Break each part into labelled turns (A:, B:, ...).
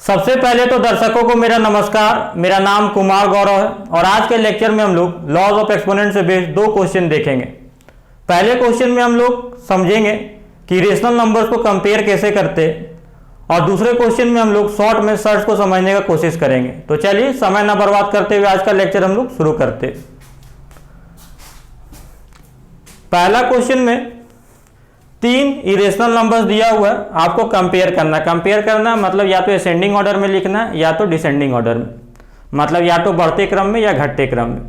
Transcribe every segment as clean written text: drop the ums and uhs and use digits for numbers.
A: सबसे पहले तो दर्शकों को मेरा नमस्कार। मेरा नाम कुमार गौरव है और आज के लेक्चर में हम लोग लॉज ऑफ एक्सपोनेंट से बेस्ड दो क्वेश्चन देखेंगे। पहले क्वेश्चन में हम लोग समझेंगे कि रेशनल नंबर्स को कंपेयर कैसे करते और दूसरे क्वेश्चन में हम लोग शॉर्ट मेथड्स को समझने का कोशिश करेंगे। तो चलिए समय न बर्बाद करते हुए आज का लेक्चर हम लोग शुरू करते। पहला क्वेश्चन में 3 इरेशनल नंबर्स दिया हुआ है, आपको कंपेयर करना मतलब या तो असेंडिंग ऑर्डर में लिखना है या तो डिसेंडिंग ऑर्डर में, मतलब या तो बढ़ते क्रम में या घटते क्रम में।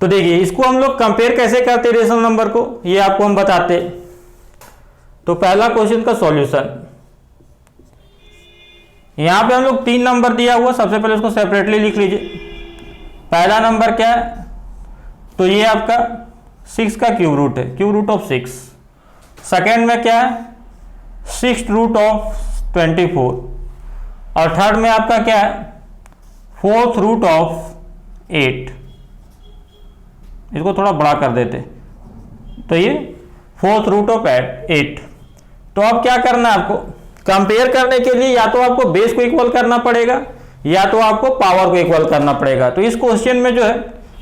A: तो देखिए इसको हम लोग कंपेयर कैसे करते इरेशनल नंबर को, ये आपको हम बताते। तो पहला क्वेश्चन का सॉल्यूशन, यहां पे हम लोग 3 नंबर दिया हुआ, सबसे पहले उसको सेपरेटली लिख लीजिए। पहला नंबर क्या है, तो ये आपका 6 का क्यूब रूट है, क्यूब रूट ऑफ 6। सेकेंड में क्या है, 6th रूट ऑफ 24 और थर्ड में आपका क्या है, 4th रूट ऑफ 8। इसको थोड़ा बड़ा कर देते, तो ये 4th रूट ऑफ 8। तो अब क्या करना है आपको, कंपेयर करने के लिए या तो आपको बेस को इक्वल करना पड़ेगा या तो आपको पावर को इक्वल करना पड़ेगा। तो इस क्वेश्चन में जो है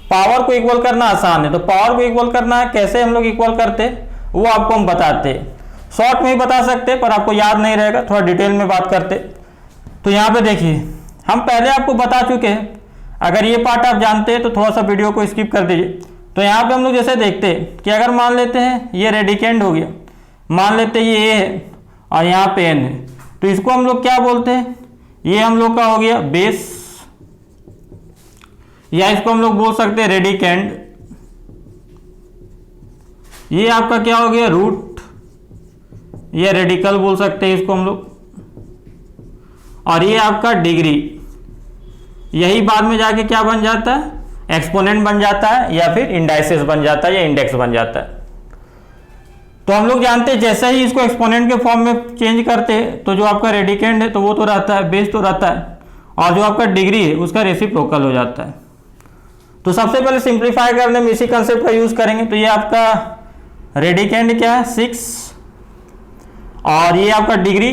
A: पावर को इक्वल करना आसान है। तो पावर को इक्वल करना है, कैसे हम लोग इक्वल करते वो आपको हम बताते। शॉर्ट में ही बता सकते पर आपको याद नहीं रहेगा, थोड़ा डिटेल में बात करते। तो यहाँ पे देखिए हम पहले आपको बता चुके हैं, अगर ये पार्ट आप जानते हैं तो थोड़ा सा वीडियो को स्किप कर दीजिए। तो यहाँ पे हम लोग जैसे देखते हैं कि अगर मान लेते हैं ये रेडिकेंड हो गया, मान लेते हैं ये ए है और यहाँ पे एन है, तो इसको हम लोग क्या बोलते हैं, ये हम लोग का हो गया बेस, या इसको हम लोग बोल सकते हैं रेडिकेंड। ये आपका क्या हो गया रूट, ये रेडिकल बोल सकते हैं इसको हम लोग, और ये आपका डिग्री। यही बाद में जाके क्या बन जाता है, एक्सपोनेंट बन जाता है या फिर इंडाइसेस बन जाता है या इंडेक्स बन जाता है। तो हम लोग जानते हैं जैसे ही इसको एक्सपोनेंट के फॉर्म में चेंज करते हैं तो जो आपका रेडिकेंड है तो वो तो रहता है, बेस तो रहता है, और जो आपका डिग्री है उसका रेसिप्रोकल हो जाता है। तो सबसे पहले सिंप्लीफाई करने में इसी कंसेप्ट का यूज करेंगे। तो ये आपका रेडिकेंड क्या है 6 और ये आपका डिग्री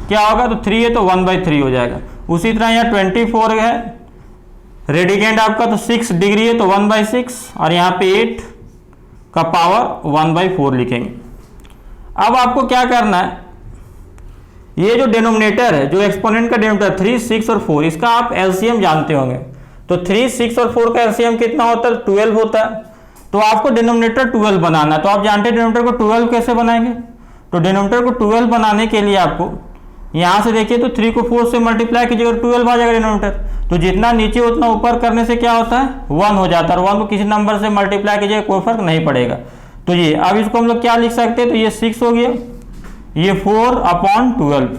A: क्या होगा, तो 3 है तो 1/3 हो जाएगा। उसी तरह यहाँ 24 है, रेडिकेंड आपका तो 6 डिग्री है तो 1/6 और यहाँ पे 8 का पावर 1/4 लिखेंगे। अब आपको क्या करना है, ये जो डिनोमिनेटर है, जो एक्सपोनेंट का डिनोमिनेटर 3, 6 और 4, इसका आप एलसीएम जानते होंगे। तो 3, 6 और 4 का एलसीएम कितना होता है, 12 होता है। तो आपको डिनोमिनेटर 12 बनाना है। तो आप जानते हैं डिनोमिनेटर को 12 कैसे बनाएंगे। तो डिनोमिनेटर को 12 बनाने के लिए आपको यहाँ से देखिए तो 3 को 4 से मल्टीप्लाई कीजिएगा, 12 आ जाएगा डिनोमिनेटर। तो जितना नीचे उतना ऊपर करने से क्या होता है, 1 हो जाता है, और 1 को किसी नंबर से मल्टीप्लाई कीजिएगा, कोई फर्क नहीं पड़ेगा। तो ये अब इसको हम लोग क्या लिख सकते हैं, तो ये 6 हो गया, ये 4/12।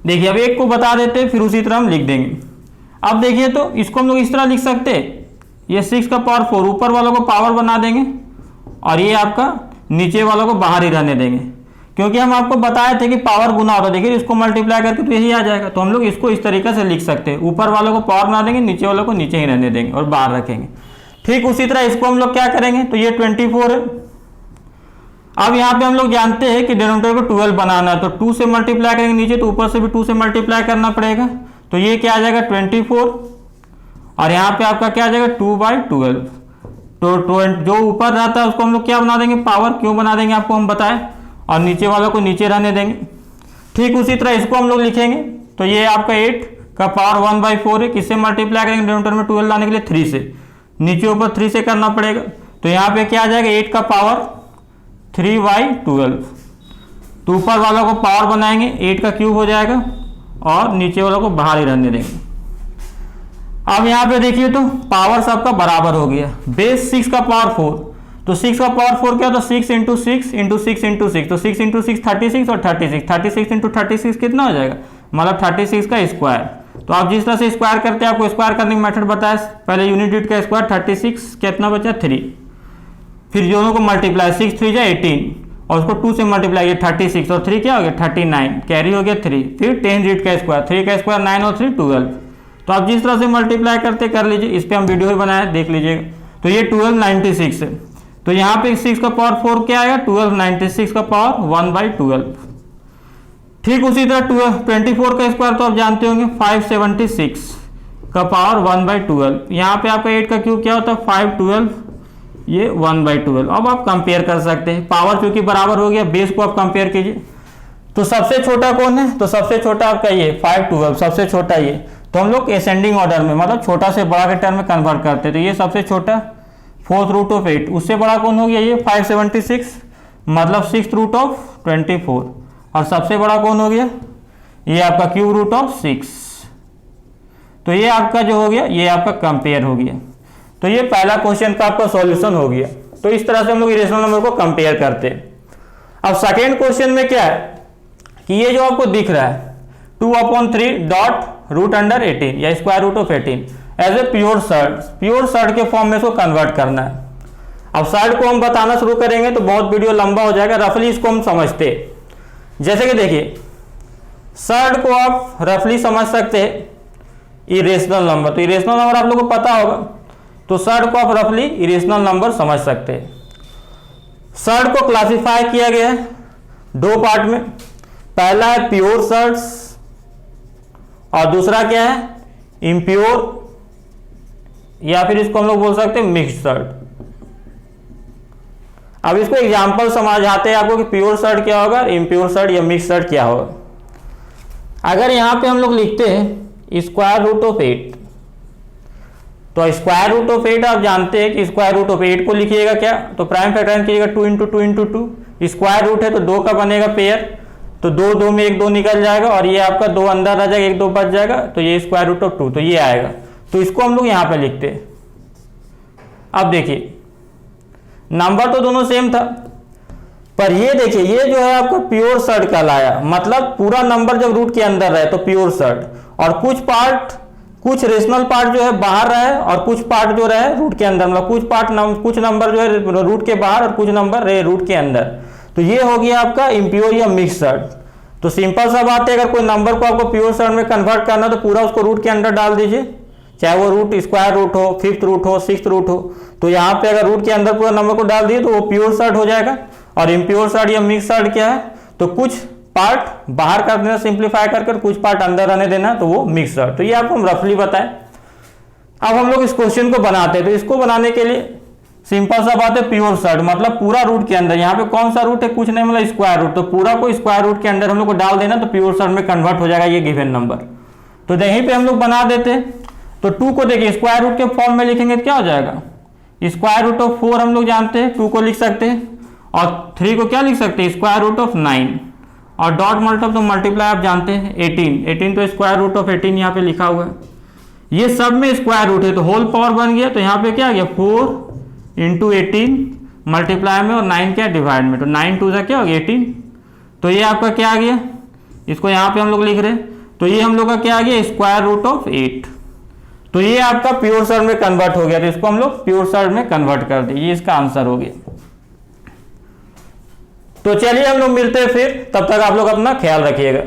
A: देखिए अब एक को बता देते हैं फिर उसी तरह हम लिख देंगे। अब देखिए तो इसको हम लोग इस तरह लिख सकते हैं, ये 6 का पावर 4, ऊपर वालों को पावर बना देंगे और ये आपका नीचे वालों को बाहर ही रहने देंगे, क्योंकि हम आपको बताए थे कि पावर गुना होता है। देखिए इसको मल्टीप्लाई करके तो यही आ जाएगा। तो हम लोग इसको इस तरीके से लिख सकते हैं, ऊपर वालों को पावर बना देंगे, नीचे वालों को नीचे ही रहने देंगे और बाहर रखेंगे। ठीक उसी तरह इसको हम लोग क्या करेंगे, तो ये 24 है। अब यहाँ पे हम लोग जानते हैं कि डिनोमिनेटर को 12 बनाना है, तो 2 से मल्टीप्लाई करेंगे नीचे, तो ऊपर से भी 2 से मल्टीप्लाई करना पड़ेगा। तो ये क्या आ जाएगा 24 और यहाँ पे आपका क्या आ जाएगा 2/12। तो जो ऊपर रहता है उसको हम लोग क्या बना देंगे, पावर। क्यों बना देंगे आपको हम बताएं, और नीचे वालों को नीचे रहने देंगे। ठीक उसी तरह इसको हम लोग लिखेंगे, तो ये आपका 8 का पावर 1/4 है। किससे मल्टीप्लाई करेंगे, डिनोमिनेटर में 12 लाने के लिए 3 से, नीचे ऊपर 3 से करना पड़ेगा। तो यहाँ पे क्या आ जाएगा 8 का पावर 3/12। तो ऊपर वालों को पावर बनाएंगे, 8 का क्यूब हो जाएगा और नीचे वालों को बाहर ही रहने देंगे। अब यहाँ पे देखिए तो पावर सबका बराबर हो गया। बेस 6 का पावर 4, तो 6 का पावर 4 क्या होता है, 6 × 6 × 6 × 6। तो 6 × 6 36 और 36 × 36 कितना हो जाएगा, मतलब 36 का स्क्वायर। तो आप जिस तरह से स्क्वायर करते हैं, आपको स्क्वायर करने का मेथड बताया पहले, यूनिट डिजिट का स्क्वायर 36 कितना बचा 3, फिर दोनों को मल्टीप्लाई 6 3 18 और उसको 2 से मल्टीप्लाई, ये 36 और 3 क्या हो गया 39, कैरी हो गया 3, फिर 10 डिजिट का स्क्वायर, 3 का स्क्वायर 9 और 3 12। तो आप जिस तरह से मल्टीप्लाई करते कर लीजिए, इस पर हम वीडियो ही बनाया देख लीजिएगा। तो ये 1296 है। तो यहाँ पे 6 का पावर 4 क्या आएगा, 1296 का पावर 1/12। ठीक उसी तरह 24 का स्क्वायर तो आप जानते होंगे 576 का पावर 1/12। यहाँ पे आपका 8 का क्यूब क्या होता है 512, ये 1/12। अब आप कंपेयर कर सकते हैं, पावर क्योंकि बराबर हो गया, बेस को आप कंपेयर कीजिए। तो सबसे छोटा कौन है, तो सबसे छोटा आपका ये 512, सबसे छोटा ये। तो हम लोग असेंडिंग ऑर्डर में मतलब छोटा से बड़ा के टर्म में कन्वर्ट करते हैं। तो ये सबसे छोटा 4th रूट ऑफ 8, उससे बड़ा कौन हो गया ये 576 मतलब 6th रूट ऑफ 24, और सबसे बड़ा कौन हो गया ये आपका क्यूब रूट ऑफ 6। तो ये आपका जो हो गया ये आपका कंपेयर हो गया। तो ये पहला क्वेश्चन का आपका सॉल्यूशन हो गया। तो इस तरह से हम लोग इरेशनल नंबर को कंपेयर करते हैं। अब सेकेंड क्वेश्चन में क्या है कि ये जो आपको दिख रहा है 2/3 डॉट रूट अंडर 18 या square root of 18 as a pure surd के फॉर्म में इसको कन्वर्ट करना है। अब सर्ड को हम बताना शुरू करेंगे तो बहुत वीडियो लंबा हो जाएगा, रफली इसको हम समझते हैं। जैसे कि देखिए सर्ड को आप रफली समझ सकते हैं इरेशनल नंबर। तो इरेशनल नंबर आप लोगों को पता होगा, तो सर्ड को आप रफली इरेशनल नंबर समझ सकते हैं। सर्ड को क्लासिफाई किया गया है 2 पार्ट में, पहला है प्योर सर्ड्स और दूसरा क्या है इम्प्योर, या फिर इसको हम लोग बोल सकते हैं मिक्स्ड सर्ड। अब इसको एग्जांपल समझाते हैं आपको कि प्योर सर्ड क्या होगा, इम्प्योर सर्ड या मिक्स्ड सर्ड क्या होगा। अगर यहां पे हम लोग लिखते हैं स्क्वायर रूट ऑफ 8, तो स्क्वायर रूट ऑफ 8 आप जानते हैं कि स्क्वायर रूट ऑफ 8 को लिखिएगा क्या, तो प्राइम फैक्टराइज कीजिएगा 2 × 2 × 2, स्क्वायर रूट है तो 2 का बनेगा पेयर, तो 2 2 में 1 2 निकल जाएगा और ये आपका 2 अंदर आ जाएगा, 1 2 बच जाएगा, तो ये स्क्वायर रूट ऑफ 2, तो ये आएगा। तो इसको हम लोग यहाँ पे लिखते हैं। अब देखिए नंबर तो दोनों सेम था, पर ये देखिए ये जो है आपका प्योर सर्ड कहलाया, मतलब पूरा नंबर जब रूट के अंदर रहे तो प्योर सर्ड, और कुछ रेशनल पार्ट जो है बाहर रहे और कुछ पार्ट जो रहे रूट के अंदर, मतलब कुछ नंबर जो है रूट के बाहर और कुछ नंबर रहे रूट के अंदर। तो ये हो गया आपका इम्प्योर या मिक्स सर्ड। तो सिंपल सा बात है, अगर कोई नंबर को आपको प्योर सर्ड में कन्वर्ट करना तो पूरा उसको रूट के अंदर डाल दीजिए, चाहे वो रूट स्क्वायर रूट हो, 5th रूट हो, 6th रूट हो। तो यहाँ पे अगर रूट के अंदर पूरा नंबर को डाल दिए तो वो प्योर सर्ड हो जाएगा। और इम्प्योर सर्ड या मिक्स सर्ड क्या है, तो कुछ पार्ट बाहर कर देना सिंप्लीफाई कर कुछ पार्ट अंदर रहने देना, तो वो मिक्स सर्ड। तो ये आपको हम रफली बताएं। अब हम लोग इस क्वेश्चन को बनाते हैं। तो इसको बनाने के लिए सिंपल सा बात है, प्योर सर्ड मतलब पूरा रूट के अंदर, यहाँ पे कौन सा रूट है कुछ नहीं, मतलब स्क्वायर रूट, तो पूरा को स्क्वायर रूट के अंदर हम लोग को डाल देना, तो प्योर सर्ड में कन्वर्ट हो जाएगा ये गिवन नंबर। तो यहीं पे हम लोग बना देते हैं। तो 2 को देखिए स्क्वायर रूट के फॉर्म में लिखेंगे तो क्या हो जाएगा, स्क्वायर रूट ऑफ 4 हम लोग जानते हैं, 2 को लिख सकते हैं, और 3 को क्या लिख सकते हैं स्क्वायर रूट ऑफ 9, और डॉट मल्टीप्लाई आप जानते हैं 18 तो स्क्वायर रूट ऑफ 18 यहाँ पे लिखा हुआ है। ये सब में स्क्वायर रूट है तो होल पावर बन गया, तो यहाँ पे क्या आ गया 4 × 18 मल्टीप्लाई में और 9 क्या डिवाइड में, तो 9 2 क्या हो गया 18। तो ये आपका क्या आ गया, इसको यहाँ पे हम लोग लिख रहे हैं, तो ये हम लोग का क्या आ गया स्क्वायर रूट ऑफ 8। तो ये आपका प्योर सर्ड में कन्वर्ट हो गया, तो इसको हम लोग प्योर सर्ड में कन्वर्ट कर दिए, ये इसका आंसर हो गया। तो चलिए हम लोग मिलते हैं फिर, तब तक आप लोग अपना ख्याल रखिएगा।